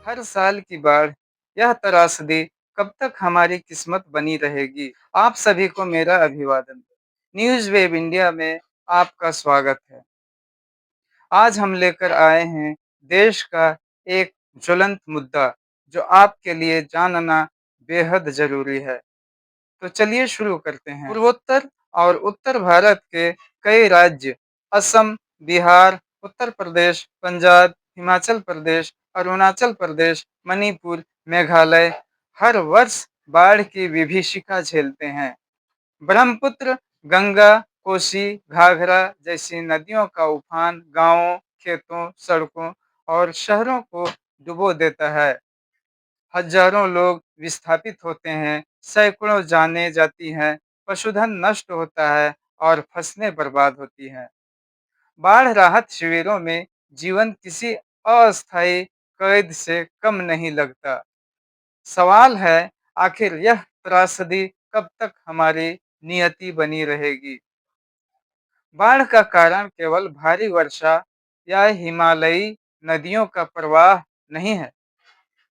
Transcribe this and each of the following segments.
हर साल की बाढ़, यह त्रासदी कब तक हमारी किस्मत बनी रहेगी? आप सभी को मेरा अभिवादन। न्यूज़ वेब इंडिया में आपका स्वागत है। आज हम लेकर आए हैं देश का एक ज्वलंत मुद्दा, जो आपके लिए जानना बेहद ज़रूरी है। तो चलिए शुरू करते हैं। पूर्वोत्तर और उत्तर भारत के कई राज्य असम, बिहार, उत्तर प्रदेश, पंजाब, हिमाचल प्रदेश, अरुणाचल प्रदेश, मणिपुर, मेघालय हर वर्ष बाढ़ की विभीषिका झेलते हैं। ब्रह्मपुत्र, गंगा, कोसी, घाघरा जैसी नदियों का उफान गांवों, खेतों, सड़कों और शहरों को डुबो देता है। हजारों लोग विस्थापित होते हैं, सैकड़ों जानें जाती हैं, पशुधन नष्ट होता है और फसलें बर्बाद होती हैं। बाढ़ राहत शिविरों में जीवन किसी अस्थायी कैद से कम नहीं लगता। सवाल है, आखिर यह त्रासदी कब तक हमारी नियति बनी रहेगी? बाढ़ का कारण केवल भारी वर्षा या हिमालयी नदियों का प्रवाह नहीं है।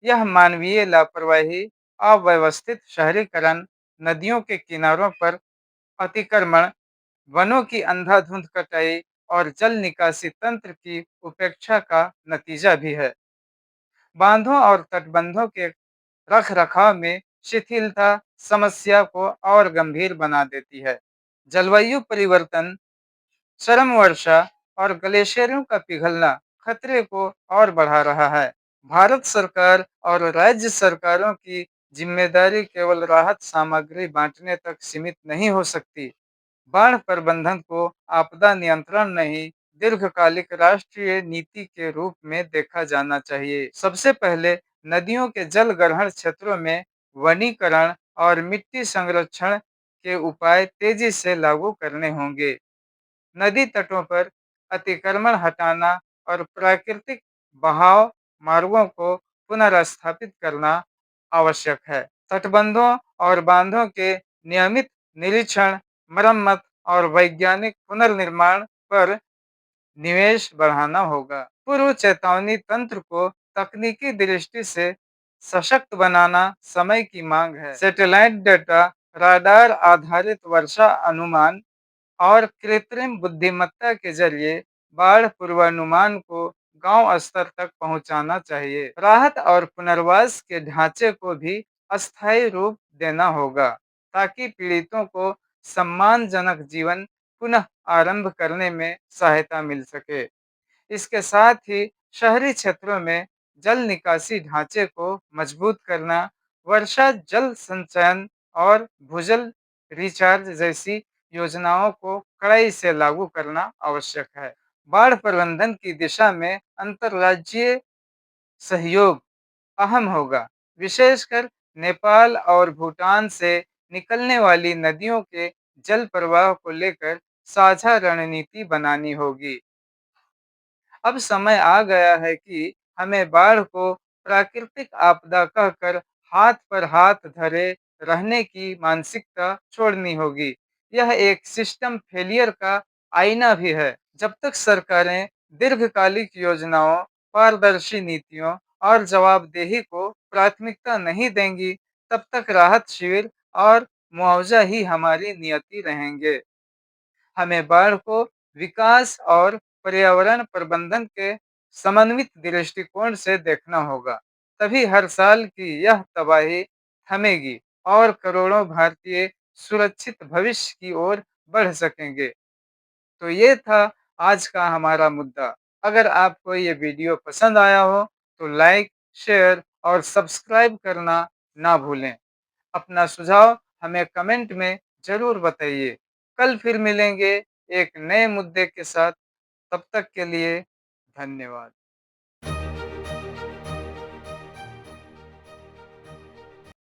यह मानवीय लापरवाही, अव्यवस्थित शहरीकरण, नदियों के किनारों पर अतिक्रमण, वनों की अंधाधुंध कटाई और जल निकासी तंत्र की उपेक्षा का नतीजा भी है। बांधों और तटबंधों के रख रखाव में शिथिलता समस्या को और गंभीर बना देती है। जलवायु परिवर्तन, चरम वर्षा और ग्लेशियरों का पिघलना खतरे को और बढ़ा रहा है। भारत सरकार और राज्य सरकारों की जिम्मेदारी केवल राहत सामग्री बांटने तक सीमित नहीं हो सकती। बाढ़ प्रबंधन को आपदा नियंत्रण नहीं, दीर्घकालिक राष्ट्रीय नीति के रूप में देखा जाना चाहिए। सबसे पहले नदियों के जल ग्रहण क्षेत्रों में वनीकरण और मिट्टी संरक्षण के उपाय तेजी से लागू करने होंगे। नदी तटों पर अतिक्रमण हटाना और प्राकृतिक बहाव मार्गों को पुनर्स्थापित करना आवश्यक है। तटबंधों और बांधों के नियमित निरीक्षण, मरम्मत और वैज्ञानिक पुनर्निर्माण पर निवेश बढ़ाना होगा। पूर्व चेतावनी तंत्र को तकनीकी दृष्टि से सशक्त बनाना समय की मांग है। सैटेलाइट डेटा, राडार आधारित वर्षा अनुमान और कृत्रिम बुद्धिमत्ता के जरिए बाढ़ पूर्वानुमान को गांव स्तर तक पहुंचाना चाहिए। राहत और पुनर्वास के ढांचे को भी अस्थायी रूप देना होगा, ताकि पीड़ितों को सम्मानजनक जीवन पुनः आरंभ करने में सहायता मिल सके। इसके साथ ही शहरी क्षेत्रों में जल निकासी ढांचे को मजबूत करना, वर्षा जल संचयन और भूजल रिचार्ज जैसी योजनाओं को कड़ाई से लागू करना आवश्यक है। बाढ़ प्रबंधन की दिशा में अंतर्राज्यीय सहयोग अहम होगा, विशेषकर नेपाल और भूटान से निकलने वाली नदियों के जल प्रवाह को लेकर साझा रणनीति बनानी होगी। अब समय आ गया है कि हमें बाढ़ को प्राकृतिक आपदा कहकर हाथ पर हाथ धरे रहने की मानसिकता छोड़नी होगी। यह एक सिस्टम फेलियर का आईना भी है। जब तक सरकारें दीर्घकालिक योजनाओं, पारदर्शी नीतियों और जवाबदेही को प्राथमिकता नहीं देंगी, तब तक राहत शिविर और मुआवजा ही हमारी नियति रहेंगे। हमें बाढ़ को विकास और पर्यावरण प्रबंधन के समन्वित दृष्टिकोण से देखना होगा। तभी हर साल की यह तबाही थमेगी और करोड़ों भारतीय सुरक्षित भविष्य की ओर बढ़ सकेंगे। तो ये था आज का हमारा मुद्दा। अगर आपको ये वीडियो पसंद आया हो तो लाइक, शेयर और सब्सक्राइब करना ना भूलें। अपना सुझाव हमें कमेंट में ज़रूर बताइए। कल फिर मिलेंगे एक नए मुद्दे के साथ। तब तक के लिए धन्यवाद।